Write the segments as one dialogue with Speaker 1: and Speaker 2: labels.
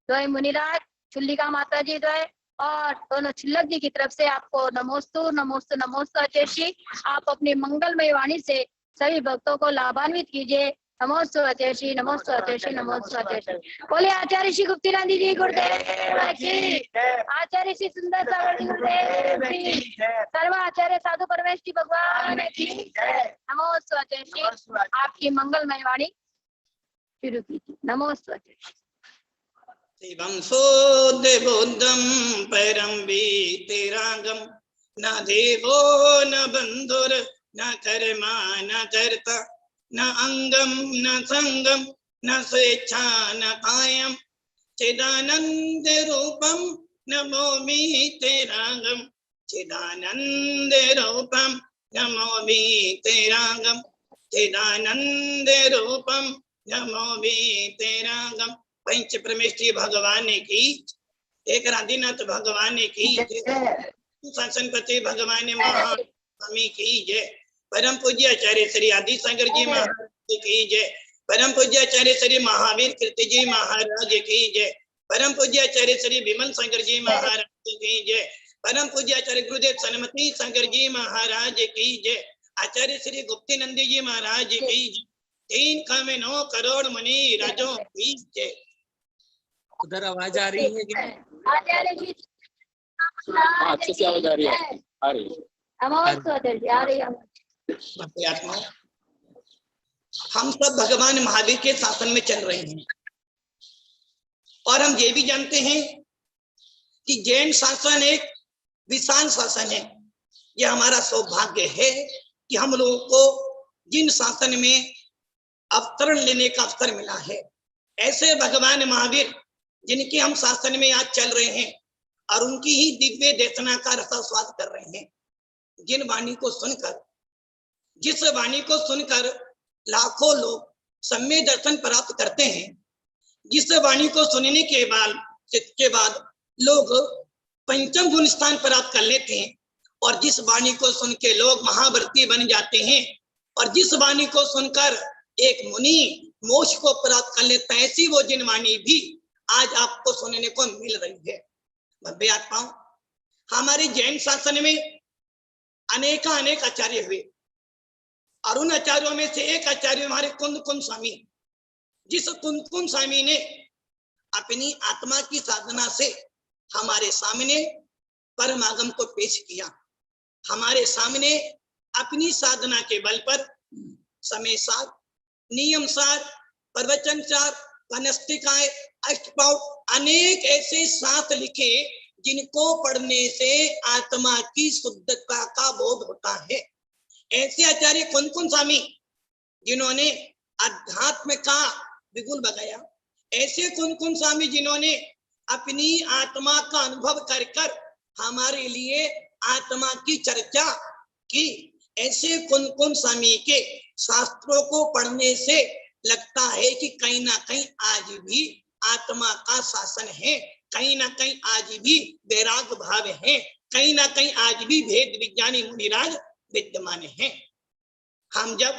Speaker 1: द्वय मुनिराज, चुल्लिका माता जी द्वय और दोनों छिल्लक जी की तरफ से आपको नमोस्तु नमोस्तु नमोस्तु आचार्य। आप अपनी मंगलमय वाणी से सभी भक्तों को लाभान्वित कीजिए। नमोस्तु आचार्य, नमोस्तु आचार्य, नमोस्तु आचार्य। बोले आचार्य श्री गुप्तीनंद जी गुरुदेव की, आचार्य श्री सुंदर सागर जी गुरुदेव की, सर्व आचार्य साधु परमेश जी भगवान की। नमोस्तु आचार्य, आपकी मंगलमय वाणी शुरू कीजिए। नमोस्तु आचार्य।
Speaker 2: शिवं सो देवोदम परम वीतरागम, न देवो न बंधुर न कर्मा न कर्ता, न अंगम न संगम न स्वेच्छा न कायम, चिदानंद रूपम नमोमि तेरागम, चिदानंद रूपम नमोमि तेरागम, चिदानंद रूपम नमोमि तेरागम। पंच परमेश्वरी भगवान की, एक आदिनाथ भगवान की, शासनपति भगवान महास्वामी की जय। परम पूज्य आचार्य श्री आदि सागर जी महाराज की जय। परम पूज्य आचार्य श्री महावीर कीर्ति जी महाराज की जय। परम पूज्य आचार्य श्री विमल सागर जी महाराज की जय। परम पूज्य आचार्य गुरुदेव सनमती सागर जी महाराज की जय। आचार्य श्री गुप्तीनंदी जी महाराज की जय। 3 करोड़ मुनि राजों की जय।
Speaker 3: उधर आवाज आ रही है क्या?
Speaker 4: अच्छे से आवाज आ रही है? आ रही है।
Speaker 2: हम सब भगवान महावीर के शासन में चल रहे हैं और हम ये भी जानते हैं कि जैन शासन एक विशाल शासन है। ये हमारा सौभाग्य है कि हम लोगों को जिन शासन में अवतरण लेने का अवसर मिला है, ऐसे भगवान महावीर जिनके हम शासन में आज चल रहे हैं और उनकी ही दिव्य देशना का रसास्वाद कर रहे हैं। जिन वाणी को सुनकर, जिस वाणी को सुनकर लाखों लोग सम्य दर्शन प्राप्त करते हैं, जिस वाणी को सुनने के बाद लोग पंचम गुण स्थान प्राप्त कर लेते हैं, और जिस वाणी को सुन के लोग महाव्रती बन जाते हैं, और जिस वाणी को सुनकर एक मुनि मोक्ष को प्राप्त कर लेता है, ऐसी वो जिन वाणी भी आज आपको सुनने को मिल रही है। भव्य आत्माओं, हमारे जैन शासन में अनेक आचार्य हुए और उन आचार्यों में से एक आचार्य हमारे कुंद स्वामी, जिस कुंद स्वामी ने अपनी आत्मा की साधना से हमारे सामने परमागम को पेश किया। हमारे सामने अपनी साधना के बल पर समय सार, नियम सार, प्रवचन सार, कनस्तिकाएं, अष्टपाव, अनेक ऐसे शास्त्र लिखे जिनको पढ़ने से आत्मा की शुद्धता का बोध होता है। ऐसे आचार्य कुंद स्वामी जिन्होंने अध्यात्म का बिगुल बजाया, ऐसे कुंद स्वामी जिन्होंने अपनी आत्मा का अनुभव कर कर हमारे लिए आत्मा की चर्चा की, ऐसे कुंद स्वामी के शास्त्रों को पढ़ने से लगता है कि कहीं ना कहीं आज भी आत्मा का शासन है, कहीं ना कहीं आज भी वैराग भाव है, कहीं ना कहीं आज भी भेद विज्ञानी मुनिराज विद्यमान है। हम जब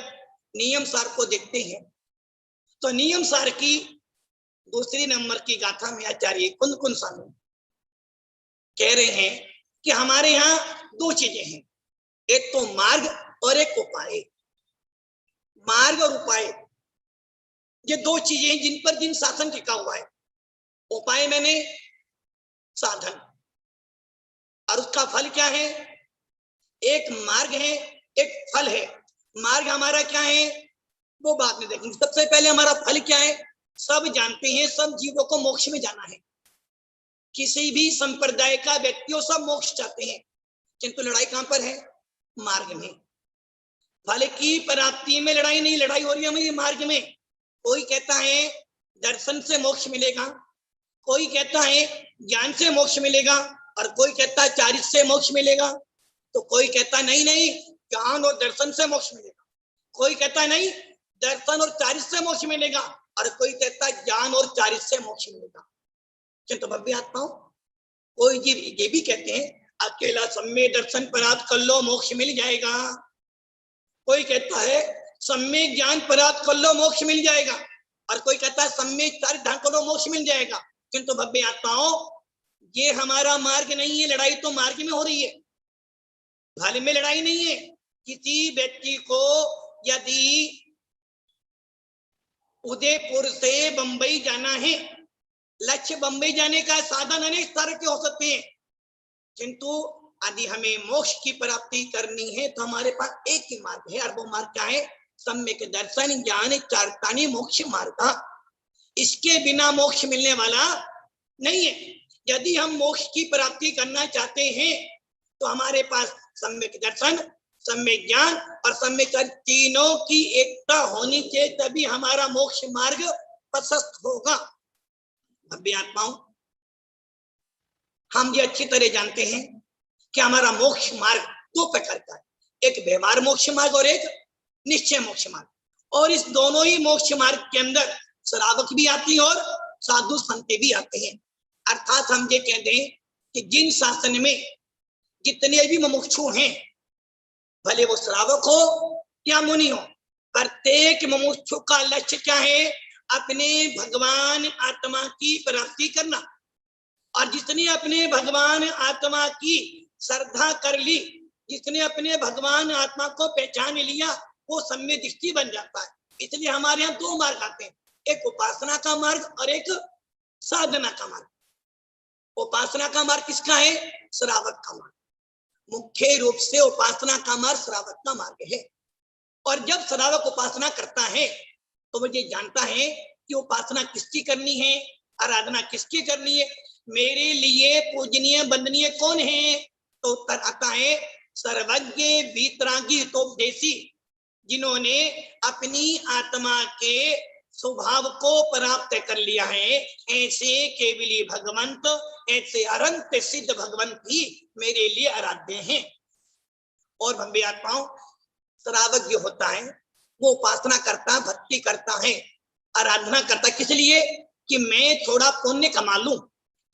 Speaker 2: नियम सार को देखते हैं तो नियम सार की दूसरी नंबर की गाथा में आचार्य कुंद स्वामी कह रहे हैं कि हमारे यहाँ 2 चीजें हैं, एक तो मार्ग और एक उपाय। मार्ग और उपाय, ये 2 चीजें जिन पर जिन शासन टिका हुआ है। उपाय मैंने साधन, और उसका फल क्या है? एक मार्ग है, एक फल है। मार्ग हमारा क्या है वो बाद में देखेंगे। सबसे पहले हमारा फल क्या है? सब जानते हैं, सब जीवों को मोक्ष में जाना है। किसी भी संप्रदाय का व्यक्तियों सब मोक्ष चाहते हैं, किंतु लड़ाई कहां पर है? मार्ग में। फल की प्राप्ति में लड़ाई नहीं, लड़ाई हो रही है हमारी मार्ग में। कोई कहता है दर्शन से मोक्ष मिलेगा, कोई कहता है ज्ञान से मोक्ष मिलेगा, और कोई कहता है चारित्र से मोक्ष मिलेगा, तो कोई कहता नहीं ज्ञान और दर्शन से मोक्ष मिलेगा, कोई कहता नहीं दर्शन और चारित्र से मोक्ष मिलेगा, और कोई कहता है ज्ञान और चारित्र से मोक्ष मिलेगा। किंतु भव्य आत्माओं, कोई जीव ये भी कहते हैं अकेला सम्य दर्शन प्राप्त कर लो मोक्ष मिल जाएगा, कोई कहता है सम्यक ज्ञान प्राप्त कर लो मोक्ष मिल जाएगा, और कोई कहता है सम्यक चारित्र ढंग करो मोक्ष मिल जाएगा। किंतु भव्य आत्माओं, ये हमारा मार्ग नहीं है। लड़ाई तो मार्ग में हो रही है, भाले में लड़ाई नहीं है। किसी व्यक्ति को यदि उदयपुर से बंबई जाना है, लक्ष्य बंबई जाने का साधन अनेक तरह के हो सकते हैं, किंतु यदि हमें मोक्ष की प्राप्ति करनी है तो हमारे पास एक ही मार्ग है, और वो मार्ग क्या है? सम्यक दर्शन ज्ञान चारतानी मोक्ष मार्ग। इसके बिना मोक्ष मिलने वाला नहीं है। यदि हम मोक्ष की प्राप्ति करना चाहते हैं तो हमारे पास सम्यक दर्शन, सम्यक ज्ञान और सम्यक तीनों की एकता होनी चाहिए, तभी हमारा मोक्ष मार्ग प्रशस्त होगा। भव्य आत्माओं, हम ये अच्छी तरह जानते हैं कि हमारा मोक्ष मार्ग दो प्रकार का है, एक व्यवहार मोक्ष मार्ग और एक निश्चय मोक्ष मार्ग। और इस दोनों ही मोक्ष मार्ग के अंदर श्रावक भी आती है और साधु संत भी आते हैं। अर्थात हम ये कहते हैं कि जिन शासन में जितने भी मुमुक्षु हैं, भले वो श्रावक हो या मुनि हो, प्रत्येक मुमुक्षु का लक्ष्य क्या है? अपने भगवान आत्मा की प्राप्ति करना। और जिसने अपने भगवान आत्मा की श्रद्धा कर ली, जिसने अपने भगवान आत्मा को पहचान लिया, वो सम्यक दृष्टि बन जाता है। इसलिए हमारे यहाँ दो मार्ग आते हैं, एक उपासना का मार्ग और एक साधना का मार्ग। उपासना का मार्ग किसका है? श्रावक का मार्ग। मुख्य रूप से उपासना का मार्ग श्रावक का मार्ग है। और जब श्रावक उपासना करता है तो वो ये जानता है कि उपासना किसकी करनी है, आराधना किसकी करनी है, मेरे लिए पूजनीय वंदनीय कौन है? तो उत्तर आता है सर्वज्ञ वीतरागी हितोपदेशी, जिन्होंने अपनी आत्मा के स्वभाव को प्राप्त कर लिया है। ऐसे केवली भगवंत, ऐसे अनंत सिद्ध भगवंत ही मेरे लिए आराध्य हैं। और भव्य आत्माओं, श्रावक जो होता है वो उपासना करता, भक्ति करता है, आराधना करता, किस लिए? कि मैं थोड़ा पुण्य कमा लूं,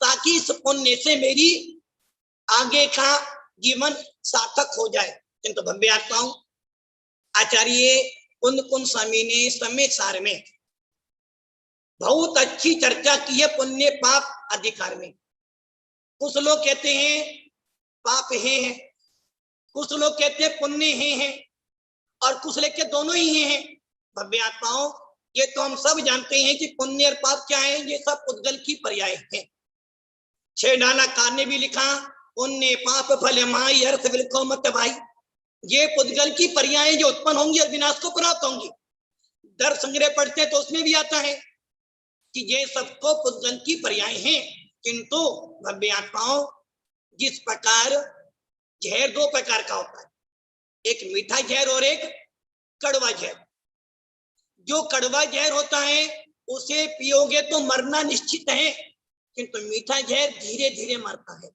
Speaker 2: ताकि इस पुण्य से मेरी आगे का जीवन सार्थक हो जाए। किंतु भव्य आत्माओं, आचार्य कुंद कुंद स्वामी ने समय सार में बहुत अच्छी चर्चा की है पुण्य पाप अधिकार में। कुछ लोग कहते हैं पाप है, कुछ लोग कहते हैं पुण्य है, और कुछ लोग के दोनों ही हैं। भव्य आत्माओं, ये तो हम सब जानते हैं कि पुण्य और पाप क्या है, ये सब उद्गल की पर्याय हैं। 6 डालाकार ने भी लिखा, पुण्य पाप फल माई अर्थ बिल्को मत भाई। ये पुद्गल की पर्याय जो उत्पन्न होंगी और विनाश को प्राप्त होंगी। दर्श संग्रह पढ़ते हैं तो उसमें भी आता है कि ये सबको पुद्गल की पर्याय हैं। किंतु भव्य आत्माओं, जिस प्रकार जहर दो प्रकार का होता है, एक मीठा जहर और एक कड़वा जहर। जो कड़वा जहर होता है उसे पियोगे तो मरना निश्चित है, किंतु मीठा जहर धीरे धीरे मरता है।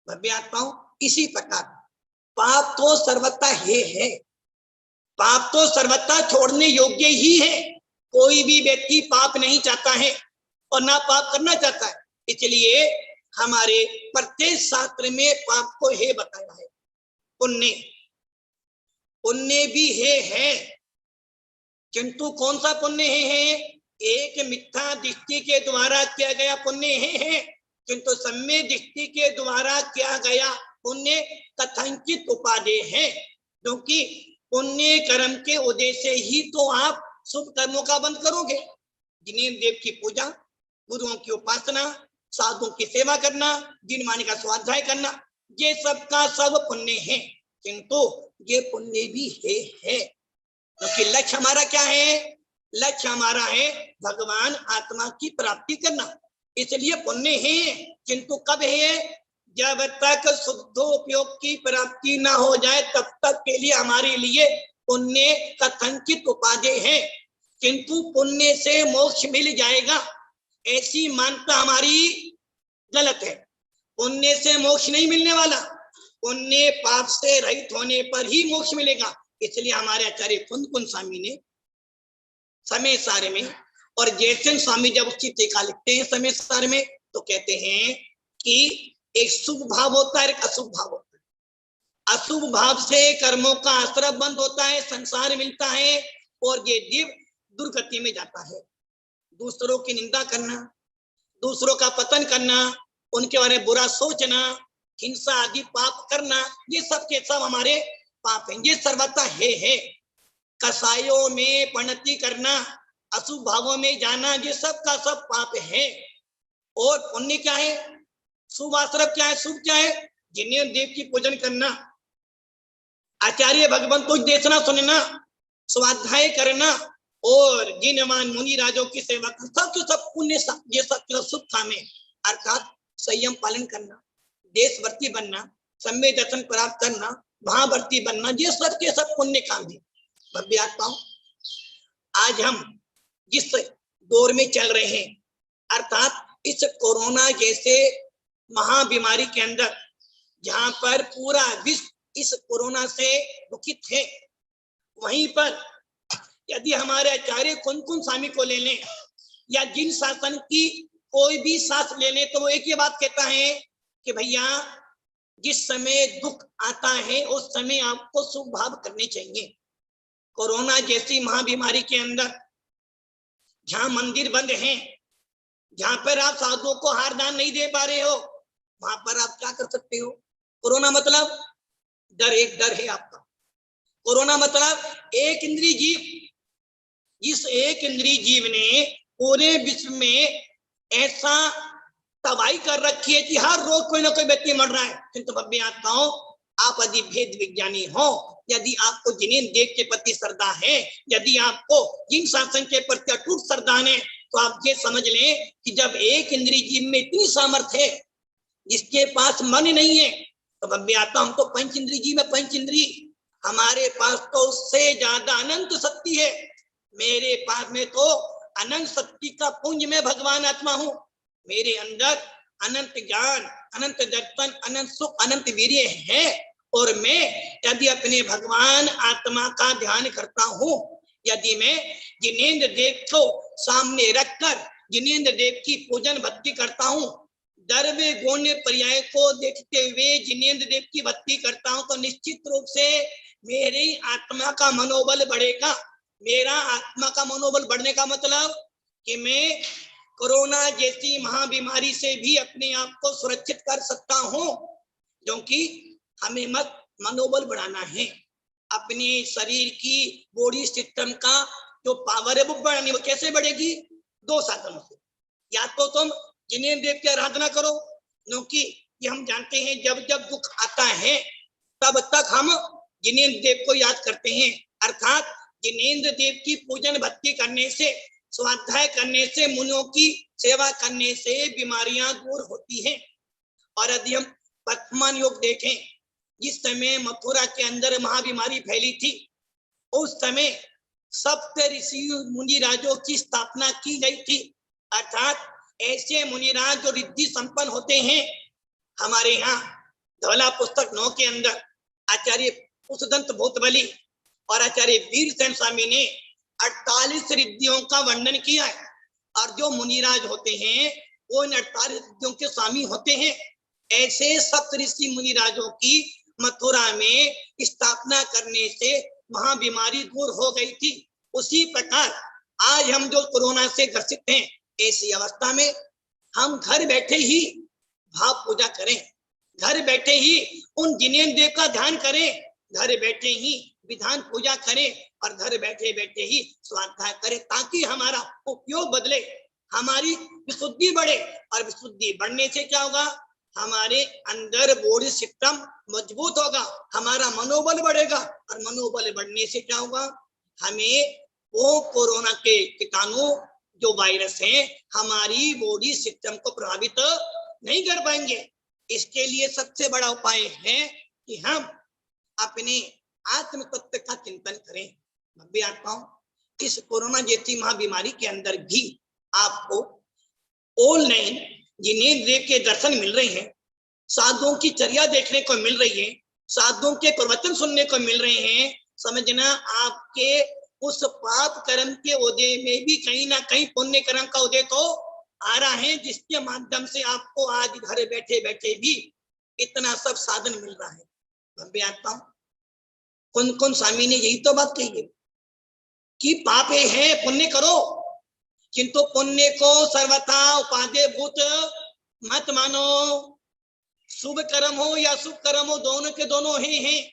Speaker 2: भव्य आत्माओं, इसी प्रकार पाप तो सर्वथा है, पाप तो सर्वथा छोड़ने योग्य ही है। कोई भी व्यक्ति पाप नहीं चाहता है और ना पाप करना चाहता है। इसलिए हमारे प्रत्येक शास्त्र में पाप को हे बताया है। पुण्य पुण्य भी है, किंतु कौन सा पुण्य है? एक मिथ्या दृष्टि के द्वारा किया गया पुण्य है, किंतु सम्य दृष्टि के द्वारा किया गया पुण्य कथंचित उपादेय है। क्योंकि पुण्य कर्म के उद्देश्य ही तो आप शुभ कर्मों का बंद करोगे। जिन्हें देव की पूजा, गुरुओं की उपासना, साधुओं की सेवा करना, जिन वाणी का स्वाध्याय करना, ये सब का सब पुण्य है। किंतु ये पुण्य भी है, क्योंकि लक्ष्य हमारा क्या है? लक्ष्य हमारा है भगवान आत्मा की प्राप्ति करना। इसलिए पुण्य है, किंतु कब है? जब तक शुद्धोपयोग की प्राप्ति ना हो जाए तब तक के लिए हमारे लिए पुण्य कथंचित उपादेय है। किंतु पुण्य से मोक्ष मिल जाएगा ऐसी मान्यता हमारी गलत है। पुण्य से मोक्ष नहीं मिलने वाला, पुण्य पाप से रहित होने पर ही मोक्ष मिलेगा। इसलिए हमारे आचार्य कुंद कुंद स्वामी ने समय सार में, और जयचंद स्वामी जब उसकी टीका लिखते हैं समय सार में, तो कहते हैं कि एक शुभ भाव होता है, एक अशुभ भाव होता है। अशुभ भाव से कर्मों का आश्रय बंद होता है, संसार मिलता है और ये जीव दुर्गति में जाता है। दूसरों की निंदा करना, दूसरों का पतन करना, उनके बारे में बुरा सोचना, हिंसा आदि पाप करना, ये सब के सब हमारे पाप हैं। ये सर्वथा है। कसायों में पणती करना, अशुभ भावों में जाना, ये सब का सब पाप है। और पुण्य क्या है, शुभ आश्रम क्या है, शुभ क्या है, जिन्हें देव की पूजन करना, आचार्य भगवान को देखना सुनना, स्वाध्याय करना और जिनमान मुनि राजों की सेवा करना, सब पुण्य, ये सब शुभ काम है। अर्थात संयम पालन करना, देशभक्ति बनना, सम्य दर्शन प्राप्त करना, महाभक्ति बनना, ये सब के सब पुण्य काम है। भव्य आत्माओं, आज हम जिस दौर में चल रहे हैं, अर्थात इस कोरोना जैसे महाबीमारी के अंदर, जहां पर पूरा विश्व इस कोरोना से दुखित है, वहीं पर यदि हमारे आचार्य कुन स्वामी को ले लें या जिन शासन की कोई भी शासन ले लें, तो वो एक ही बात कहता है कि भैया जिस समय दुख आता है उस समय आपको शुभ भाव करने चाहिए। कोरोना जैसी महाबीमारी के अंदर जहां मंदिर बंद हैं, जहां पर आप साधुओं को हार दान नहीं दे पा रहे हो, वहां पर आप क्या कर सकते हो? कोरोना मतलब डर, एक डर है आपका। कोरोना मतलब एक इंद्रिय जीव, इस एक इंद्रिय जीव ने पूरे विश्व में ऐसा तबाही कर रखी है कि हर रोज कोई ना कोई व्यक्ति मर रहा है। किंतु भव्य आत्माओं, आप यदि भेद विज्ञानी हो, यदि आपको जिनेन्द्र देव के प्रति श्रद्धा है, यदि आपको जिन शासन के प्रति अटूट श्रद्धा है, तो आप ये समझ लें कि जब एक इंद्रिय जीव में इतनी सामर्थ्य है, जिसके पास मन नहीं है, तो भव्य आत्मा, हम तो पंच इंद्रिय जीव में पंच इंद्रिय, हमारे पास तो उससे ज्यादा अनंत शक्ति है। मेरे पास में तो अनंत शक्ति का पुंज में भगवान आत्मा हूं। मेरे अंदर अनंत ज्ञान, अनंत दर्शन, अनंत सुख, अनंत वीर्य है। और मैं यदि अपने भगवान आत्मा का ध्यान करता हूं, यदि मैं जिनेन्द्र देव को सामने रखकर जिनेन्द्र देव की पूजन भक्ति करता हूं, द्रव्य गुण पर्याय को देखते हुए जिनेन्द्र देव की भक्ति करता हूं, तो निश्चित रूप से मेरी आत्मा का मनोबल बढ़ेगा। मेरा आत्मा का मनोबल बढ़ने का मतलब कि मैं कोरोना जैसी महाबीमारी से भी अपने आप को सुरक्षित कर सकता हूं। क्योंकि हमें मत मनोबल बढ़ाना है, अपने शरीर की बॉडी सिस्टम का जो पावर है वो बढ़ानी। वो कैसे बढ़ेगी? दो साधनों से। या तो तुम जिनेन्द्र देव की आराधना करो, क्योंकि ये हम जानते हैं जब जब दुख आता है तब तक हम जिनेन्द्र देव को याद करते हैं। अर्थात जिनेन्द्र देव की पूजन भक्ति करने से, स्वाध्याय करने से, मुनियों की सेवा करने से बीमारियां दूर होती हैं। और यदि हम वर्तमान योग देखें, जिस समय मथुरा के अंदर महाबीमारी फैली थी, उस समय सप्त ऋषि मुनिराजों की स्थापना की गई थी। अर्थात ऐसे मुनिराज जो रिद्धि संपन्न होते हैं। हमारे यहाँ धौला पुस्तक 9 के अंदर आचार्य पुष्पदंत भूतबली और आचार्य वीरसेन स्वामी ने 48 रिद्धियों का वर्णन किया है। और जो मुनिराज होते हैं वो इन 48 रिद्धियों के स्वामी होते हैं। ऐसे सप्त ऋषि मुनिराजों की मथुरा में स्थापना करने से महाबीमारी दूर हो गई थी। उसी प्रकार आज हम जो कोरोना से ग्रसित हैं, ऐसी अवस्था में हम घर बैठे ही भाव पूजा करें, घर बैठे ही उन जिनेन्द्र देव का ध्यान करें, घर बैठे ही विधान पूजा करें और घर बैठे बैठे ही स्वाध्याय करें, ताकि हमारा उपयोग बदले, हमारी विशुद्धि बढ़े। और विशुद्धि बढ़ने से क्या होगा? हमारे अंदर बॉडी सिस्टम मजबूत होगा, हमारा मनोबल बढ़ेगा। और मनोबल बढ़ने से क्या होगा? हमें वो कोरोना के कीटाणु जो वायरस हैं हमारी बॉडी सिस्टम को प्रभावित नहीं कर पाएंगे। इसके लिए सबसे बड़ा उपाय है कि हम अपने आत्म तत्व का चिंतन करें। भव्य आत्माओं, इस कोरोना जैसी महाबीमारी के अंदर भी आपको ऑनलाइन जिनेन्द्र देव के दर्शन मिल रहे हैं, साधुओं की चर्या देखने को मिल रही है, साधुओं के प्रवचन सुनने को मिल रहे हैं। समझना आपके उस पाप कर्म के उदय में भी कहीं ना कहीं पुण्य कर्म का उदय तो आ रहा है, जिसके माध्यम से आपको आज घर बैठे बैठे भी इतना सब साधन मिल रहा है। भव्य आत्माओं, कुन स्वामी ने यही तो बात कही है कि पापे है पुण्य करो। किंतु पुण्य को सर्वथा उपादेय भूत मत मानो। शुभ कर्म हो या शुभ कर्म हो, दोनों के दोनों हैं।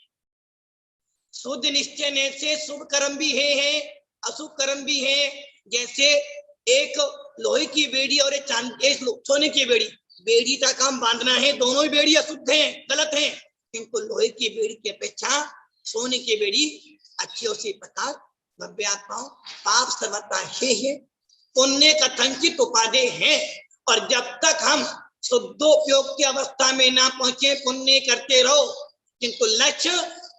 Speaker 2: शुद्ध निश्चय से शुभ कर्म भी है, अशुभ कर्म भी है। जैसे एक लोहे की बेड़ी और एक सोने की बेड़ी, बेड़ी का काम बांधना है, दोनों ही बेड़ी अशुद्ध हैं, गलत हैं। किंतु लोहे की बेड़ी की अपेक्षा सोने की बेड़ी अच्छी। उसी प्रकार भव्य आत्माओं पाप सर्वथा है, पुण्य का संचित उपादेय है। और जब तक हम शुद्धोपयोग की अवस्था में ना पहुंचे, पुण्य करते रहो, किंतु लक्ष्य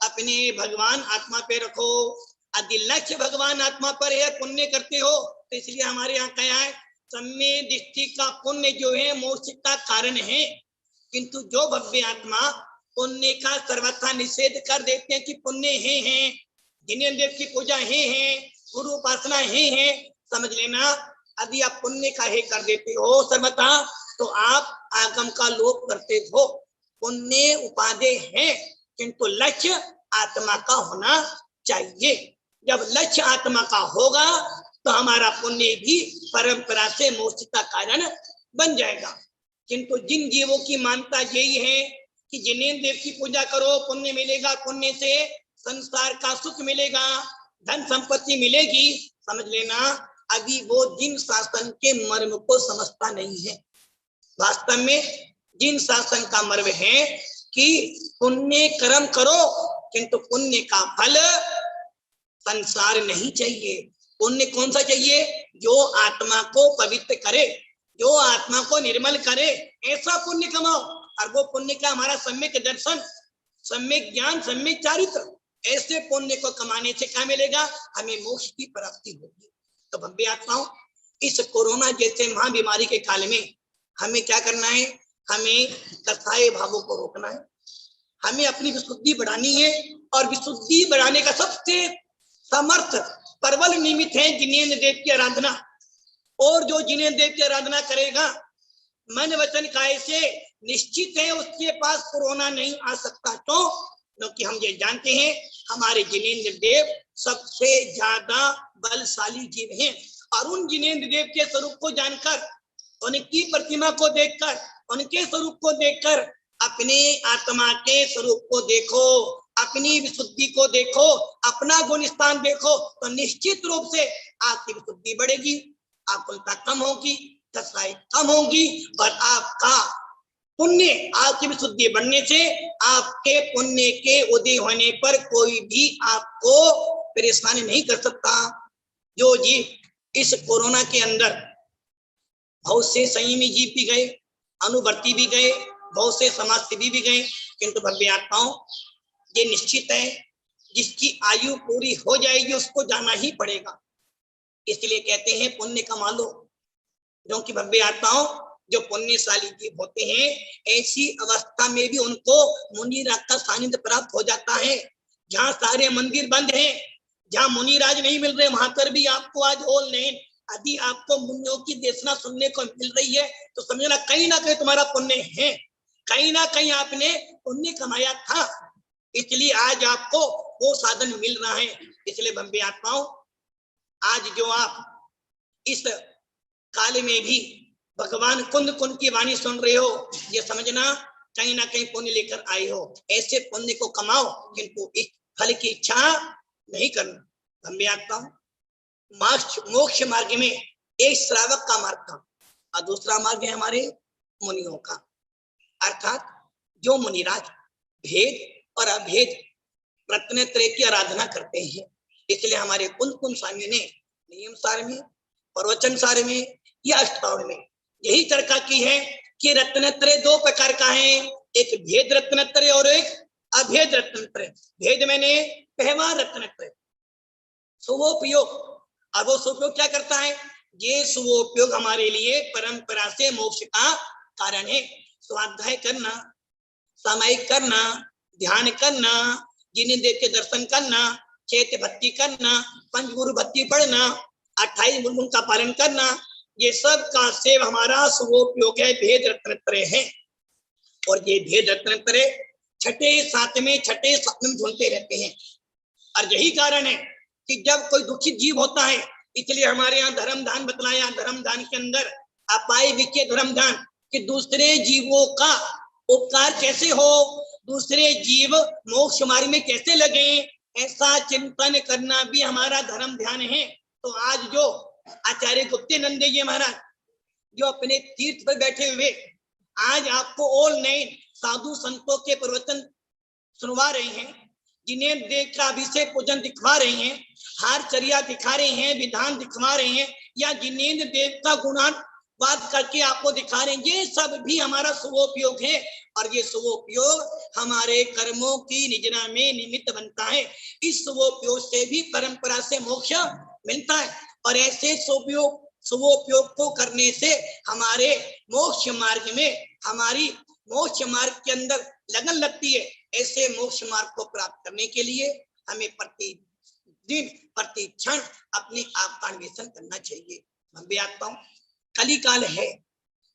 Speaker 2: अपने भगवान आत्मा पे रखो। यदि लक्ष्य भगवान आत्मा पर है, पुण्य करते हो, तो इसलिए हमारे यहाँ क्या है, सम्य दृष्टि का पुण्य जो है मोक्ष का कारण है। किंतु जो भव्य आत्मा पुण्य का सर्वथा निषेध कर देते हैं कि पुण्य है, जिन्हें देव की पूजा है, गुरु उपासना है, समझ लेना यदि आप पुण्य का ही कर देते हो सर्वथा, तो आप आगम का लोप करते हो। पुण्य उपादेय है, किंतु लक्ष्य आत्मा का होना चाहिए। जब लक्ष्य आत्मा का होगा तो हमारा पुण्य भी परंपरा से मोक्ष का कारण बन जाएगा। किंतु जिन जीवों की मान्यता यही है कि जिन्हें देव की पूजा करो पुण्य मिलेगा, पुण्य से संसार का सुख मिलेगा, धन संपत्ति मिलेगी, समझ लेना अभी वो जिन शासन के मर्म को समझता नहीं है। वास्तव में जिन शासन का मर्म है कि पुण्य कर्म करो, किंतु पुण्य का फल संसार नहीं चाहिए। पुण्य कौन सा चाहिए? जो आत्मा को पवित्र करे, जो आत्मा को निर्मल करे, ऐसा पुण्य कमाओ। और वो पुण्य का हमारा सम्यक दर्शन, सम्यक ज्ञान, सम्यक चारित्र, ऐसे पुण्य को कमाने से क्या मिलेगा? हमें मोक्ष की प्राप्ति होगी। तो भव्य आत्माओं, इस कोरोना जैसे महाबीमारी के काल में हमें क्या करना है? हमें कसाय भावों को रोकना है, हमें अपनी विशुद्धि बढ़ानी है। और विशुद्धि बढ़ाने का सबसे समर्थ प्रबल निमित्त है जिनेन्द्र देव की आराधना। और जो जिनेन्द्र देव की आराधना करेगा मन वचन काय से, निश्चित है उसके पास कोरोना नहीं आ सकता। क्यों? क्योंकि हम ये जानते हैं हमारे जिनेन्द्र देव सबसे ज्यादा बलशाली जीव हैं। और उन जिनेन्द्र देव के स्वरूप को जानकर, उनकी प्रतिमा को देखकर, उनके स्वरूप को देखकर अपने आत्मा के स्वरूप को देखो, अपनी विशुद्धि को देखो, अपना गुण स्थान देखो, तो निश्चित रूप से आपकी विशुद्धि बढ़ेगी, आकुलता कम होगी, कसाई कम होगी। और आपका पुण्य, आपकी विशुद्धि बढ़ने से आपके पुण्य के उदय होने पर कोई भी आपको परेशानी नहीं कर सकता। जो जीव इस कोरोना के अंदर बहुत से संयमी जीव भी गए, अनुवर्ती भी गए, बहुत से समाजसेवी भी गए, किंतु भव्य आत्माओं ये निश्चित है जिसकी आयु पूरी हो जाएगी उसको जाना ही पड़ेगा। इसलिए कहते हैं पुण्य कमा लो। क्योंकि भव्य आत्माओं जो पुण्यशाली जीव होते हैं, ऐसी अवस्था में भी उनको मुनिराज का सानिध्य प्राप्त हो जाता है। जहाँ सारे मंदिर बंद हैं, जहाँ मुनिराज नहीं मिल रहे, वहां पर भी आपको आज ऑनलाइन यदि आपको मुनियों की देशना सुनने को मिल रही है तो समझना कहीं ना कहीं तुम्हारा पुण्य है, कहीं ना कहीं आपने पुण्य कमाया था, इसलिए आज आपको वो साधन मिल रहा है। इसलिए भव्य आत्माओं आज जो आप इस काल में भी भगवान कुंद कुंद की वाणी सुन रहे हो, ये समझना कहीं ना कहीं पुण्य लेकर आए हो। ऐसे पुण्य को कमाओ, किंतु इस फल की इच्छा नहीं करना। भव्य आत्माओं मोक्ष मार्ग में एक श्रावक का मार्ग था और दूसरा मार्ग है हमारे मुनियों का। अर्थात जो मुनिराज भेद और अभेद रत्नत्रय की आराधना करते हैं, इसलिए हमारे कुंद कुंद स्वामी ने नियम सार में, प्रवचन सार में या अष्टावरण में यही चर्चा की है कि रत्नत्रय दो प्रकार का है, एक भेद रत्नत्रय और एक अभेद रत्नत्रय। भेद मैंने व्यवहार रत्नत्रय, शुभोपयोग। और वो शुभोपयोग क्या करता है? ये शुभोपयोग हमारे लिए परंपरा से मोक्ष का कारण है। स्वाध्याय करना, सामायिक करना, ध्यान करना, जिन्हें देव के दर्शन करना, चैत्य भक्ति करना, पंचगुरु भक्ति पढ़ना, 28 गुण का पालन करना, ये सब का सेव हमारा शुभोपयोग है, भेद रत्नत्रय है। और ये भेद रत्नत्रय छठे सातवें ढूंढते रहते हैं। और यही कारण है कि जब कोई दुखित जीव होता है इसलिए हमारे यहाँ धर्म दान बतलाया। धर्म दान के अंदर अपाय विके धर्म दान, कि दूसरे जीवों का उपकार कैसे हो, दूसरे जीव मोक्ष मार्ग में कैसे लगे, ऐसा चिंतन करना भी हमारा धर्म ध्यान है। तो आज जो आचार्य गुप्तानंद जी महाराज जो अपने तीर्थ पर बैठे हुए आज आपको ऑल नाइन साधु संतों के प्रवचन सुनवा रहे हैं, जिन्हें देव का अभिषेक पूजन दिखवा रहे हैं, हार चर्या दिखा रहे हैं, विधान दिखवा रहे हैं, या जिनेन्द्र देव का गुणानुवाद करके आपको दिखा रहे हैं, ये सब भी हमारा शुभोपयोग है। और ये शुभोपयोग हमारे कर्मों की निजना में निमित्त बनता है। इस शुभोपयोग से भी परंपरा से मोक्ष मिलता है। और ऐसे शुभोपयोग को करने से हमारे मोक्ष मार्ग में, हमारी मोक्ष मार्ग के अंदर लगन लगती है। ऐसे मोक्ष मार्ग को प्राप्त करने के लिए हमें प्रतिदिन प्रति क्षण अपने आप का अन्वेषण करना चाहिए। मैं भी आता हूँ, कलिकाल है,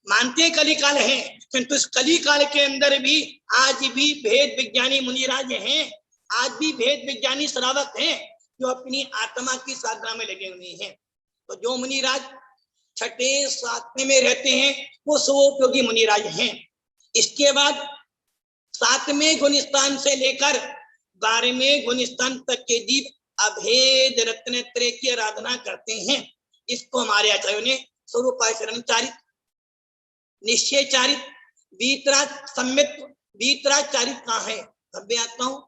Speaker 2: मानते हैं कलिकाल है, किंतु इस कलिकाल के अंदर भी आज भी भेद विज्ञानी मुनिराज हैं, आज भी भेद विज्ञानी श्रावक हैं जो अपनी आत्मा की साधना में लगे हुए हैं। तो जो मुनिराज छठे सातवें में रहते हैं वो शुभोपयोगी मुनिराज हैं। इसके बाद 7वें गुण स्थान से लेकर 12वें गुण स्थान तक के जीव अभेद रत्नत्रय की आराधना करते हैं। इसको हमारे आचार्यों ने स्वरूपाचरण चारित, निश्चय चारित, वीतराग सम्मित, वीतराग चारित कहा है। भव्य आता हूं,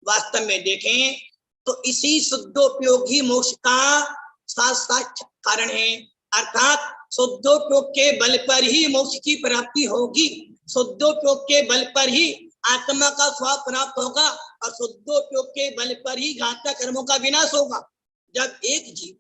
Speaker 2: वास्तव में देखें तो इसी शुद्धोपयोगी मोक्ष का साक्षात कारण है। अर्थात शुद्धोपयोग के बल पर ही मोक्ष की प्राप्ति होगी, शुद्धोपयोग के बल पर ही आत्मा का स्वाद प्राप्त होगा, और शुद्धोपयोग के बल पर ही घातक कर्मों का विनाश होगा। जब एक जीव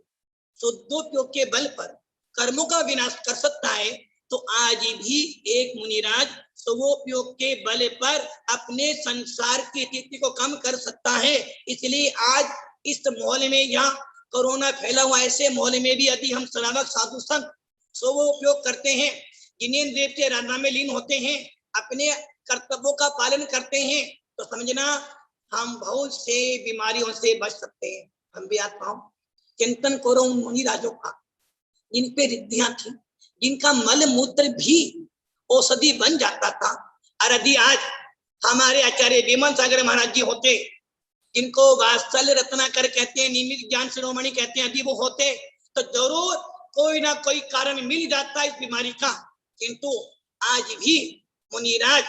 Speaker 2: शुद्धोपयोग के बल पर कर्मों का विनाश कर सकता है, तो आज भी एक मुनिराज शुभोपयोग के बल पर अपने संसार की स्थिति को कम कर सकता है। इसलिए आज इस माहौल में, यहाँ कोरोना फैला हुआ ऐसे माहौल में भी यदि हम श्रावक साधु संत शुभोपयोग करते हैं, जिनेन्द्र देव के आराधना में लीन होते हैं, अपने कर्तव्यों का पालन करते हैं, तो समझना हम बहुत से बीमारियों से बच सकते हैं। हम भी आता हूं, चिंतन करो उन मुनिराजों का जिन पे रिद्धियां थी, जिनका मल मूत्र भी औषधि बन जाता था। और यदि आज हमारे आचार्य विमल सागर महाराज जी होते, जिनको वात्सल्य रत्नाकर कहते हैं, नियमित ज्ञान शिरोमणि कहते हैं, यदि वो होते तो जरूर कोई ना कोई कारण मिल जाता इस बीमारी का। किंतु आज भी मुनिराज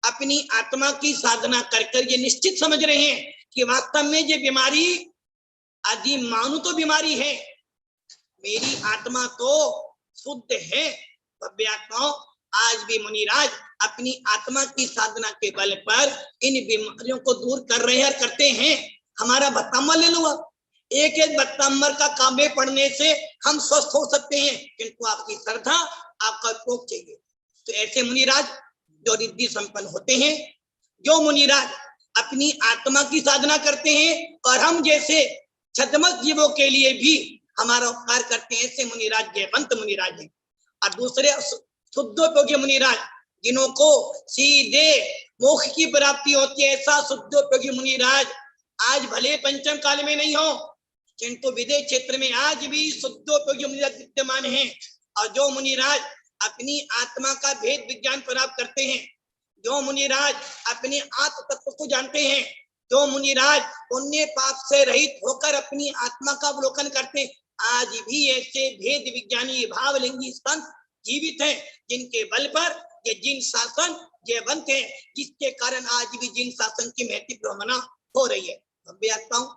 Speaker 2: अपनी आत्मा की साधना कर कर ये निश्चित समझ रहे हैं कि वास्तव में ये बीमारी आदि मानू तो बीमारी है, मेरी आत्मा तो शुद्ध है। भव्यात्माओं, आज भी मुनिराज अपनी आत्मा की साधना के बल पर इन बीमारियों को दूर कर रहे हैं और करते हैं। हमारा भत्ताम्बर ले लो, एक एक भत्ताम्बर का काव्य पढ़ने से हम स्वस्थ हो सकते हैं, किंतु आपकी श्रद्धा, आपका उपयोग चाहिए। तो ऐसे मुनिराज जो रिद्धि संपन्न होते हैं, जो मुनिराज अपनी आत्मा की साधना करते हैं और हम जैसे छद्मस्त जीवों के लिए भी हमारा उपकार करते हैं, ऐसे मुनिराज जयवंत मुनिराज हैं। और दूसरे शुद्धोपयोगी मुनिराज जिन्हों को सीधे मोक्ष की प्राप्ति होती है, ऐसा शुद्धोपयोगी मुनिराज आज भले पंचम काल में नहीं हो, किंतु विदेश क्षेत्र में आज भी शुद्धोपयोगी मुनिराज विद्यमान हैं। और जो मुनिराज अपनी आत्मा का भेद विज्ञान प्राप्त करते हैं, जो मुनिराज अपने आत्म तत्व को जानते हैं, जो मुनिराज पुण्य पाप से रहित होकर अपनी आत्मा का अवलोकन करते हैं, आज भी ऐसे भेद विज्ञानी भावलिंगी संत जीवित हैं, जिनके बल पर ये जिन शासन जयवंत है, जिसके कारण आज भी जिन शासन की महती प्रवना हो रही है। अब भी आता हूं,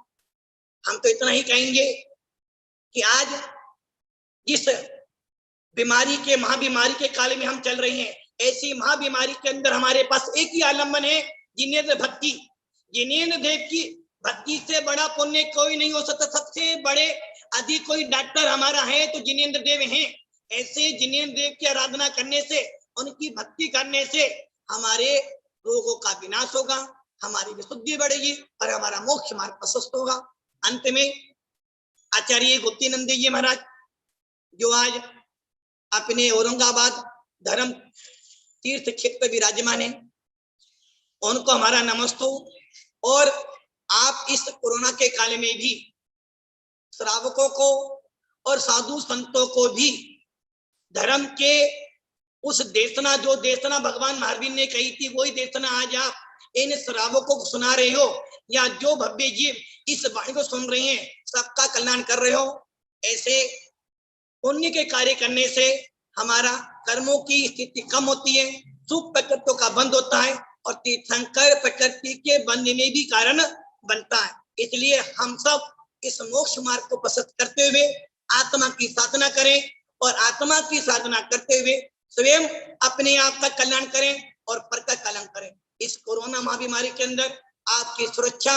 Speaker 2: हम तो इतना ही कहेंगे कि आज जिस बीमारी के महाबीमारी के काल में हम चल रहे हैं, ऐसी महाबीमारी के अंदर हमारे पास एक ही आलम्बन है, जिनेन्द्र भक्ति। जिनेन्द्र देव की भक्ति से बड़ा पुण्य कोई नहीं हो सकता। सबसे बड़े अधिक कोई डॉक्टर हमारा है तो जिनेन्द्र देव हैं। ऐसे जिनेन्द्र देव की आराधना करने से, उनकी भक्ति करने से हमारे रोगों का विनाश होगा, हमारी विशुद्धि बढ़ेगी और हमारा मोक्ष मार्ग प्रशस्त होगा। अंत में आचार्य गुप्तानंद जी महाराज जो आज अपने औरंगाबाद धर्म तीर्थ क्षेत्र विराजमान है, उनको हमारा नमस्ते। और आप इस कोरोना के काल में भी श्रावकों को और साधु संतों को भी धर्म के उस देशना, जो देशना भगवान महावीर ने कही थी, वही देशना आज आप इन श्रावकों को सुना रहे हो, या जो भव्य जीव इस वाणी को सुन रहे हैं सबका कल्याण कर रहे हो। ऐसे पुण्य के कार्य करने से हमारा कर्मों की स्थिति कम होती है, शुभ प्रकृतियों का बंध होता है और तीर्थंकर प्रकृति के बंधने में भी कारण बनता है। इसलिए हम सब इस मोक्ष मार्ग को पसंद करते हुए आत्मा की साधना करें और आत्मा की साधना करते हुए स्वयं अपने आप का कल्याण करें और पर का कल्याण करें। इस कोरोना महामारी के अंदर आपकी सुरक्षा,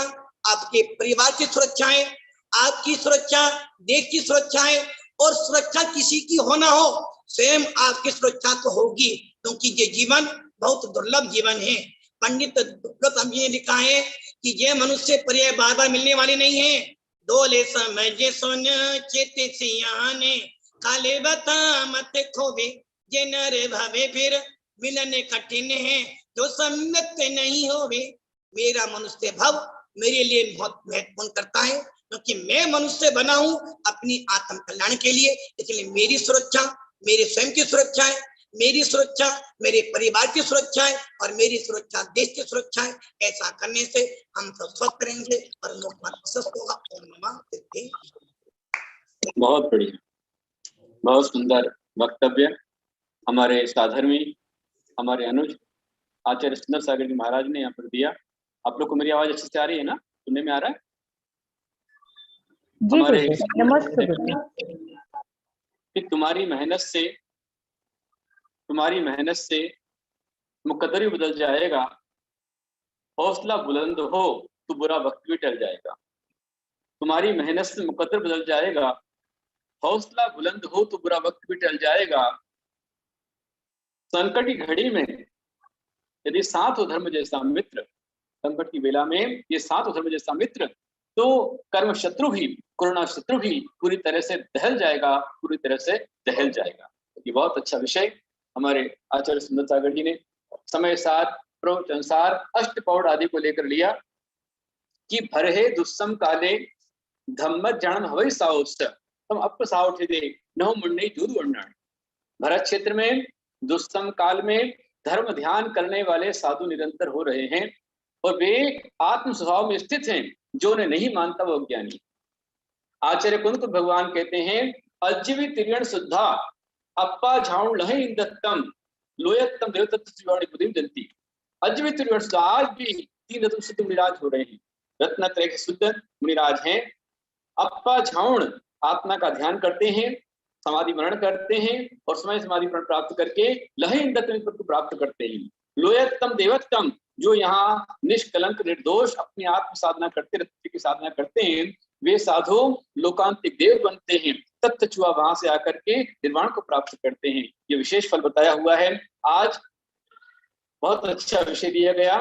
Speaker 2: आपके परिवार की सुरक्षा है, आपकी सुरक्षा, देश की सुरक्षा है, और सुरक्षा किसी की हो ना हो, स्वयं आपकी सुरक्षा तो होगी, क्योंकि ये जीवन बहुत दुर्लभ जीवन है। पंडित दुर्लभ जी ने लिखा है कि ये मनुष्य पर्याय बार बार मिलने वाले नहीं है। डोले समझे सुन चेते सियाने, काले बता मत खोवे, ये नर भवे फिर मिलने कठिन है, जो सम्यक नहीं होवे। मेरा मनुष्य भव मेरे लिए बहुत महत्वपूर्ण करता है, क्योंकि मैं मनुष्य बना हूं अपनी आत्म कल्याण के लिए। इसलिए मेरी सुरक्षा मेरे स्वयं की सुरक्षा है, मेरी सुरक्षा मेरे परिवार की सुरक्षा है, और मेरी सुरक्षा देश की सुरक्षा है। ऐसा करने से हम सब स्वस्थ रहेंगे और लोक स्वस्थ होगा। ओम नमः सिद्धि।
Speaker 4: बहुत बढ़िया, बहुत सुंदर वक्तव्य हमारे साधर्मी, हमारे अनुज आचार्य सुंदर सागर जी महाराज ने यहाँ पर दिया। आप लोग को मेरी आवाज अच्छे से आ रही है ना? सुनने में आ रहा है?
Speaker 5: जी
Speaker 4: हमारे
Speaker 5: नमस्ते
Speaker 4: कि तुम्हारी मेहनत से मुकद्दर भी बदल जाएगा, हौसला बुलंद हो तो बुरा वक्त भी टल जाएगा। तुम्हारी मेहनत से मुकद्दर बदल जाएगा, हौसला बुलंद हो तो बुरा वक्त भी टल जाएगा। संकट की घड़ी में यदि साथ हो धर्म जैसा मित्र, संकट की बेला में ये साथ हो धर्म जैसा मित्र, तो कर्म शत्रु भी, कोरोना शत्रु भी पूरी तरह से दहल जाएगा, पूरी तरह से दहल जाएगा। ये बहुत अच्छा विषय हमारे आचार्य सुंदर सागर जी ने समय सार प्रवचन अनुसार अष्टपौड़ आदि को लेकर लिया कि भरहे दुस्सम काले धम्म जन्म हवई साउस हम अप साउठ दे नौ मुंडई दूध वर्णन। भरत क्षेत्र में दुस्सम काल में धर्म ध्यान करने वाले साधु निरंतर हो रहे हैं, और वे आत्म स्वभाव में स्थित हैं। जो उन्हें नहीं मानता वो अज्ञानी। आचार्य कुंत भगवान कहते हैं अज्जीवी तिरियण शुद्धा अप्पा झाऊ लहे इंदत्तम लोयत्तम देवतत्व बुद्धि जलती। अज्जीवी तिरियण शुद्ध, आज भी 3 रत्न शुद्ध मुनिराज हो रहे हैं, रत्नत्रय के शुद्ध मुनिराज हैं। अप्पा झाउण आत्मा का ध्यान करते हैं, समाधि मरण करते हैं, और समय समाधि मरण प्राप्त करके लहे इंदत्तम को प्राप्त करते हैं। लोयत्तम देवत्तम, जो यहाँ निष्कलंक निर्दोष अपनी आत्म साधना करते, रत्न की साधना करते हैं, वे साधु लोकांतिक देव बनते हैं। तत्व छुआ वहां से आकर के निर्वाण को प्राप्त करते हैं। ये विशेष फल बताया हुआ है। आज बहुत अच्छा विषय दिया गया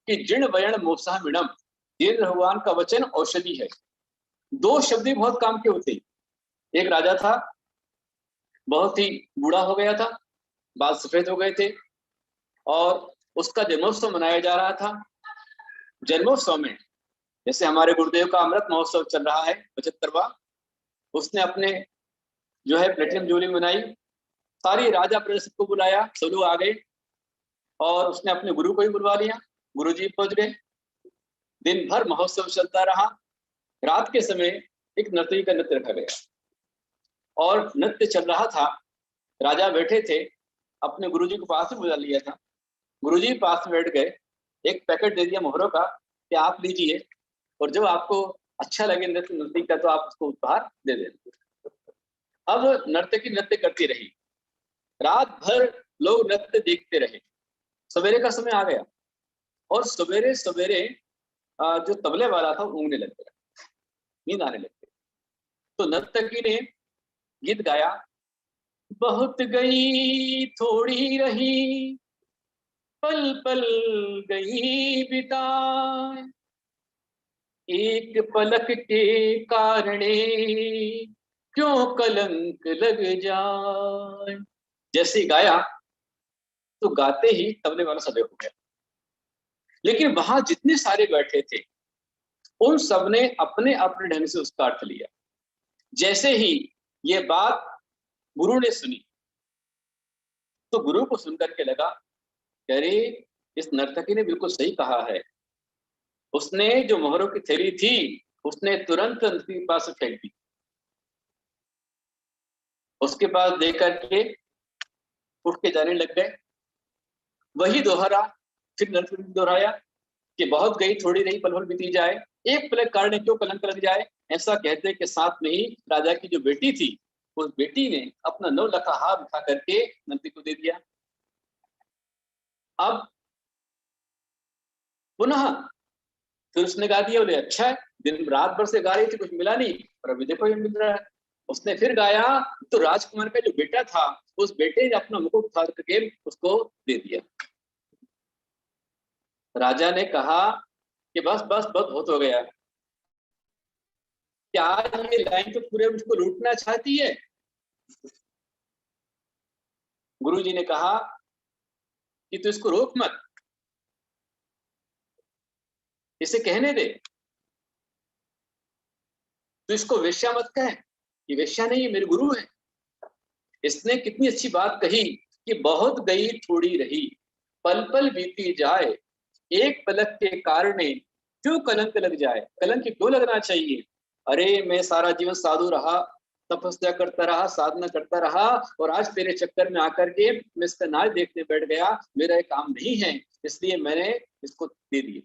Speaker 4: कि जीर्ण वर्ण मोसह मिणम, देव भगवान का वचन औषधि है। 2 शब्द भी बहुत काम के होते हैं। एक राजा था, बहुत ही बूढ़ा हो गया था, बाल सफेद हो गए थे, और उसका जन्मोत्सव मनाया जा रहा था। जन्मोत्सव में जैसे हमारे गुरुदेव का अमृत महोत्सव चल रहा है 75वां, उसने अपने जो है प्लेटिनम जुबली मनाई, सारी राजा प्रजा सबको बुलाया, सब लोग आ गए, और उसने अपने गुरु को भी बुलवा लिया। गुरु जी पहुंच गए। दिन भर महोत्सव चलता रहा। रात के समय एक नर्तकी का नृत्य रखा गया, और नृत्य चल रहा था। राजा बैठे थे, अपने गुरुजी को पास में बुला लिया था। गुरुजी पास में बैठ गए, एक पैकेट दे दिया मोहरों का कि आप लीजिए, और जब आपको अच्छा लगे नृत्य का तो आप उसको उपहार दे दें। अब नर्तकी नृत्य करती रही, रात भर लोग नृत्य देखते रहे। सवेरे का समय आ गया, और सवेरे सवेरे जो तबले वाला था ऊँगने लग गया, नींद आने लग गई। तो नर्तकी ने गीत गाया, बहुत गई थोड़ी रही पल पल गई बिताए, एक पलक के कारणे क्यों कलंक लग जाए। जैसे गाया तो गाते ही तबले वाला सदैव हो गया। लेकिन वहां जितने सारे बैठे थे उन सबने अपने अपने ढंग से उसका अर्थ लिया। जैसे ही ये बात गुरु ने सुनी तो गुरु को सुनकर के लगा, अरे इस नर्तकी ने बिल्कुल सही कहा है। उसने जो मोहरों की थैली थी उसने तुरंत नर्तकी के पास फेंक दी। उसके पास देकर के उठ के जाने लग गए। वही दोहरा, फिर नर्तकी ने दोहराया कि बहुत गई थोड़ी रही, पल पल बीती जाए, एक पलक कारण क्यों कलंक लग जाए। ऐसा कहते के साथ में ही राजा की जो बेटी थी उस बेटी ने अपना 9 लखा हाथ उठा करके नर्तकी को दे दिया। अब पुनः फिर उसने गा दिया, बोले अच्छा है, दिन रात भर से गा रही थी, कुछ मिला नहीं, पर अभी देखो ये मिल रहा है। उसने फिर गाया तो राजकुमार का जो बेटा था उस बेटे ने अपना मुकुट उतार करके उसको दे दिया। राजा ने कहा कि बस बस बहुत हो गया, क्या ये लाइन तो पूरे मुझको लूटना चाहती है। गुरुजी ने कहा कि तू इसको रोक मत, इसे कहने दे, तू इसको वेश्या मत कह, ये वेश्या नहीं है, मेरे गुरु है। इसने कितनी अच्छी बात कही कि बहुत गई थोड़ी रही, पल पल बीती जाए, एक पलक के कारण क्यों कलंक लग जाए। कलंक क्यों लगना चाहिए। अरे मैं सारा जीवन साधु रहा, तपस्या करता रहा, साधना करता रहा, और आज तेरे चक्कर में आकर के मैं इसका नाच देखने बैठ गया, मेरा ये काम नहीं है, इसलिए मैंने इसको दे दिया।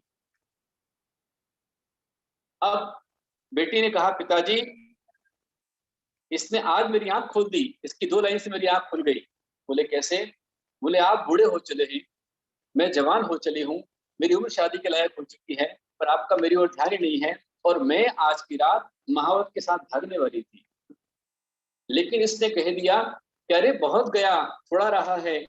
Speaker 4: अब बेटी ने कहा पिताजी इसने आज मेरी आंख खोल दी, इसकी 2 लाइन से मेरी आंख खुल गई। बोले कैसे। बोले आप बूढ़े हो चले हैं, मैं जवान हो चली हूँ, मेरी उम्र शादी के लायक हो चुकी है, पर आपका मेरी ओर ध्यान ही नहीं है, और मैं आज की रात महावत के साथ भागने वाली थी, लेकिन इसने कह दिया कि अरे बहुत गया थोड़ा रहा है,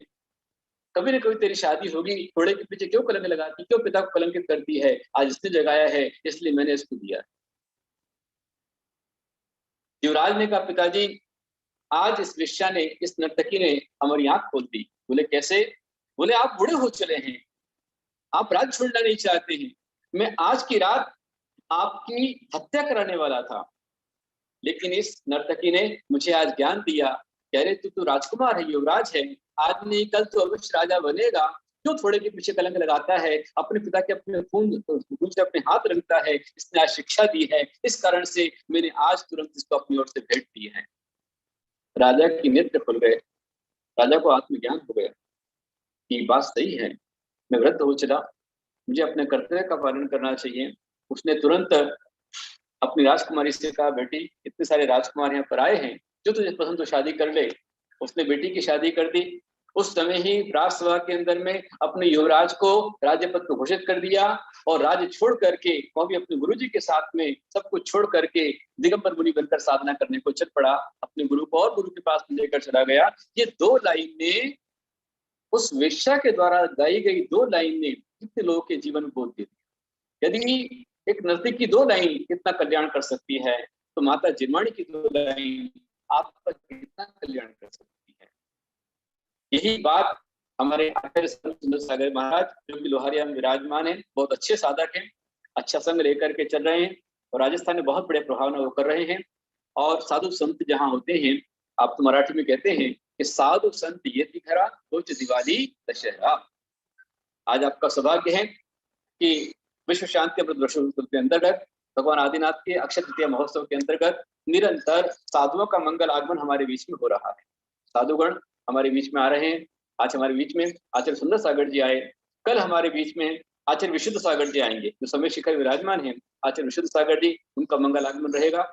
Speaker 4: कभी न कभी तेरी शादी होगी, थोड़े के पीछे क्यों कलंक लगाती, क्यों पिता को कलंकित करती है। आज इसने जगाया है इसलिए मैंने इसको दिया। युवराज ने कहा पिताजी आज इस वेश्या ने, इस नर्तकी ने हमारी आंख खोल दी। बोले कैसे। बोले आप बूढ़े हो चले हैं, आप राज छोड़ना नहीं चाहते हैं, मैं आज की रात आपकी हत्या कराने वाला था, लेकिन इस नर्तकी ने मुझे आज ज्ञान दिया कि अरे तू राजकुमार है, युवराज है, आज नहीं कल तो अवश्य राजा बनेगा, क्यों थोड़े के पीछे कलंक लगाता है, अपने पिता के अपने खून से अपने हाथ रंगता है, इसने आज शिक्षा दी है, इस कारण से मैंने आज तुरंत इसको अपनी ओर से भेंट दी है। राजा की नेत्र खुल गए, राजा को आत्मज्ञान हो गया कि बात सही है, मैं वृद्ध हो चला, मुझे अपने कर्तव्य का पालन करना चाहिए। उसने तुरंत अपनी राजकुमारी से कहा बेटी इतने सारे राजकुमार यहाँ पर आए हैं, जो तुझे पसंद तो शादी कर ले। उसने बेटी की शादी कर दी। उस समय ही राजसभा के अंदर में अपने युवराज को राज्य पद को घोषित कर दिया, और राज्य छोड़ करके वह भी अपने गुरुजी के साथ में सब कुछ छोड़ करके दिगंबर मुनि बनकर साधना करने को चल पड़ा, अपने गुरु को और गुरु के पास लेकर चला गया। ये 2 लाइनें उस वेश्या के द्वारा गाई गई 2 लाइनें कितने लोगों के जीवन को बदल दिया। यदि एक नर्तकी की 2 लाइन कितना कल्याण कर सकती है, तो माता जिनवाणी की 2 लाइन आपका कितना कल्याण कर सकती है। यही बात हमारे आचार्य सुंदर सागर महाराज जो कि लोहारिया में विराजमान है, बहुत अच्छे साधक हैं, अच्छा संग लेकर के चल रहे हैं, और राजस्थान में बहुत बड़े प्रभाव वो कर रहे हैं। और साधु संत जहाँ होते हैं, आप तो मराठी में कहते हैं कि साधु संत ये दिखरा कुछ दिवाली दशहरा। आज आपका सौभाग्य है कि विश्व शांति अमृत वर्षोत्सव के अंतर्गत भगवान आदिनाथ के अक्षय तृतीया महोत्सव के अंतर्गत निरंतर साधुओं का मंगल आगमन हमारे बीच में हो रहा है। साधुगण हमारे बीच में आ रहे हैं। आज हमारे बीच में आचार्य सुंदर सागर जी आए, कल हमारे बीच में आचार्य विशुद्ध सागर जी आएंगे, जो समय शिखर विराजमान है। आचार्य विशुद्ध सागर जी, उनका मंगल आगमन रहेगा,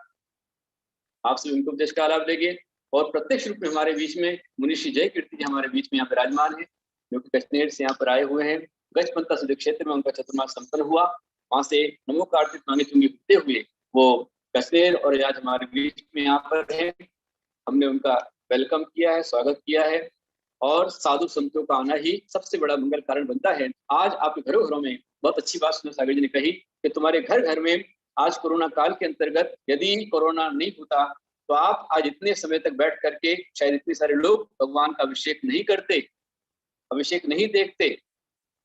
Speaker 4: आप सभी उनको उपदेश का लाभ देंगे। और प्रत्यक्ष रूप में हमारे बीच में मुनिषी जय कीर्ति जी हमारे बीच में यहाँ विराजमान है, जो कि कश्मीर से यहाँ पर आए हुए हैं। गजपंथा सिद्ध क्षेत्र में उनका चतुर्मास संपन्न हुआ, वहां से नमो कार्तिक मांगे चुंगी होते हुए वो कश्मीर और आज हमारे बीच में यहाँ पर है। हमने उनका वेलकम किया है, स्वागत किया है, और साधु संतों का आना ही सबसे बड़ा मंगल कारण बनता है। आज आपके घरों घरों में बहुत अच्छी बात सुंदर सागर जी ने कही कि तुम्हारे घर घर में आज कोरोना काल के अंतर्गत यदि कोरोना नहीं होता तो आप आज इतने समय तक बैठ करके शायद इतने सारे लोग भगवान का अभिषेक नहीं करते, अभिषेक नहीं देखते,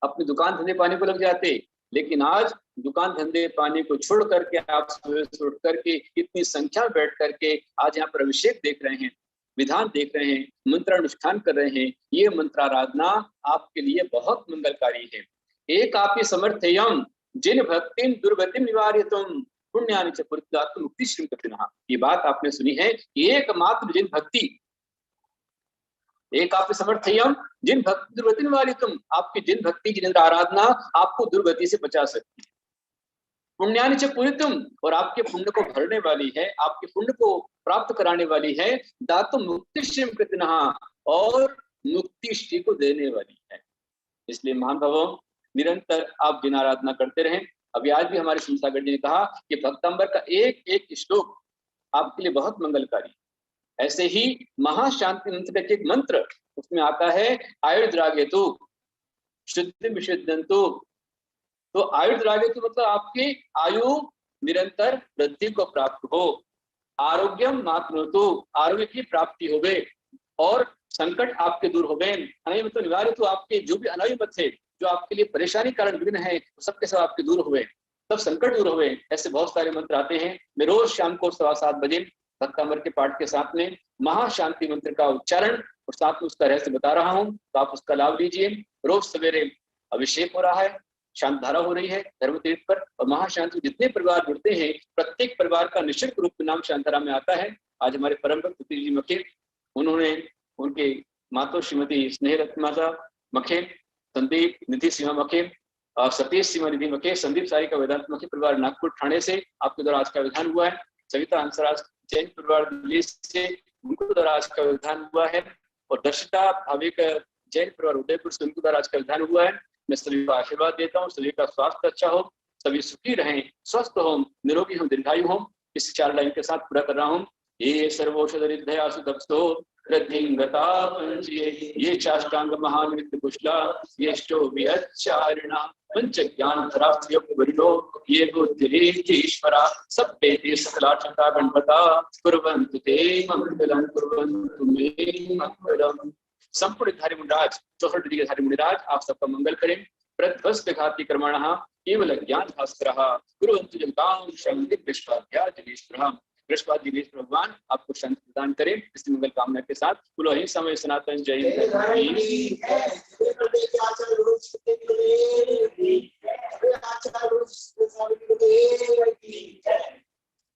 Speaker 4: अपनी दुकान धंधे पाने को लग जाते। लेकिन आज दुकान धंधे पानी को छोड़ करके आप सुबह से उठ करके इतनी संख्या में बैठ करके आज यहाँ पर अभिषेक देख रहे हैं, विधान देख रहे हैं, मंत्रानुष्ठान कर रहे हैं, ये मंत्राराधना आपके लिए बहुत मंगलकारी है। एक आपी समर्थयम जिन भक्तिम दुर्गतिम निवार्यतुम पुण्यानि च पुरुषार्थ मुक्ति श्री कपिनः। ये बात आपने सुनी है, एकमात्र जिन भक्ति, एक आपके समर्थयम जिन भक्ति दुर्गति निवार्यतुम, आपकी जिन भक्ति की निरंतर आराधना आपको दुर्गति से बचा सकती है। पुण्यानि च पुरितुम, और आपके पुण्य को भरने वाली है, आपके पुण्य को प्राप्त कराने वाली है। दातुम मुक्ति श्री कृतनः, और मुक्ति श्री को देने वाली है। इसलिए महान भवों, निरंतर आप जिन आराधना करते रहें। अभी आज भी हमारे शिवसागर जी ने कहा कि भक्तंबर का एक एक श्लोक आपके लिए बहुत मंगलकारी। ऐसे ही महाशांति मंत्र का एक मंत्र उसमें आता है, आयुर्द्रागेतु शुद्धि विशुद्धंतु। तो आयुर्द्रागेतु मतलब आपकी आयु निरंतर वृद्धि को प्राप्त हो, आरोग्यम मातनोतु, आरोग्य की प्राप्ति हो गए, और संकट आपके दूर हो गए। अनय तो निवारित, आपके जो भी अनय मत थे, जो आपके लिए परेशानी कारण विघ्न है, सबके सब आपके दूर हुए, सब संकट दूर हुए। ऐसे बहुत सारे मंत्र आते हैं। मैं रोज शाम को 7:15 बजे भक्तामृत के पाठ के साथ में महाशांति मंत्र का उच्चारण और साथ में उसका रहस्य बता रहा हूँ, तो आप उसका लाभ लीजिए। रोज सवेरे अभिषेक हो रहा है, शांत धारा हो रही है धर्म तीर्थ पर, और महाशांति जितने परिवार जुड़ते हैं, प्रत्येक परिवार का निःशुल्क रूप नाम शांतारा में आता है। आज हमारे परम भक्त जी मखे, उन्होंने उनके माता श्रीमती स्नेहरत्न माता मखे, संदीप निधि सीमा मखे, सतीश सीमा निधि मखे, संदीप सारी का वेदांत मखे परिवार नागपुर ठाणे से आपके द्वारा आज का विधान हुआ है। सविता हंसराज जैन परिवार दिल्ली से, उनको द्वारा आज का विधान हुआ है। और दर्शिता भाविक जैन परिवार उदयपुर से, उनको द्वारा आज का विधान हुआ है। मैं सभी को आशीर्वाद देता हूँ, सभी का स्वास्थ्य अच्छा हो, सभी सुखी रहें, स्वस्थ हो, निरोगी हो, दीर्घायु हो। इस 4 लाइन के साथ पूरा कर रहा हूँ। ये सर्वोषधरिद्धयासु दक्षो रद्धिंगता पंचये, ये चाष्टांग महानित्य कुशला, ये ष्टो विहच्चारिणा पंच ज्ञान धरास्योग वरिलो, ये बुद्धिरीश्वरा सप्तेति सकलाचता गणपता कुर्वन्तु ते मंगलम कुर्वन्तु मे मंगलम। संपूर्ण धारी मुनिराज, 64 डिग्री धारी मुनिराज आप सबका मंगल करें। प्रध्वस्त घाती कर्मणः केवल ज्ञान भास्करः कुर्वन्तु जगतां शांति विश्वाध्याय। बृहस्पति जी भगवान आपको शांति प्रदान करें। इस मंगल कामना के साथ बोलो ही समय सनातन जय हिंद।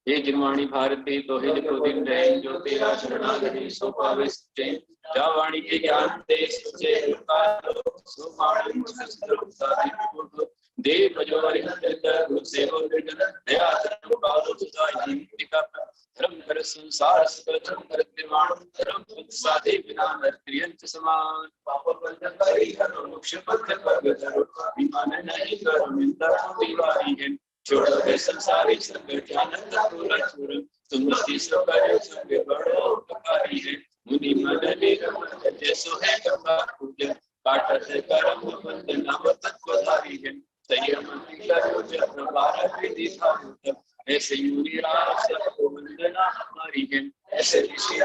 Speaker 4: हे जिनवाणी भारती तो हे जो दिन रहे, जो तेरा शरणागति सो पावे जय। जावाणी के ज्ञान ते सच्चे सो माणि देव जो हरिहर सेवो निर्जन दया धर्म पालो सुधाई निका धर्म कर संसार सकल धर्म कर निर्माण धर्म साधे बिना नरत्रियंच समान पाप बंधन परिहर मोक्ष पथ पर गधरो विमान नहीं कर मिलता दीवारी है छोड़ दे संसारी संग जानत पूरा छोड़ तुम तीसरा कार्य संग बड़ो उपकारी है मुनि मन निरमन जैसो है गंगा पूजन काटत करम बंधन नाम तत्वधारी है ऐसे मुनि राज सबको वंदना हमारी है, ऐसे ऋषि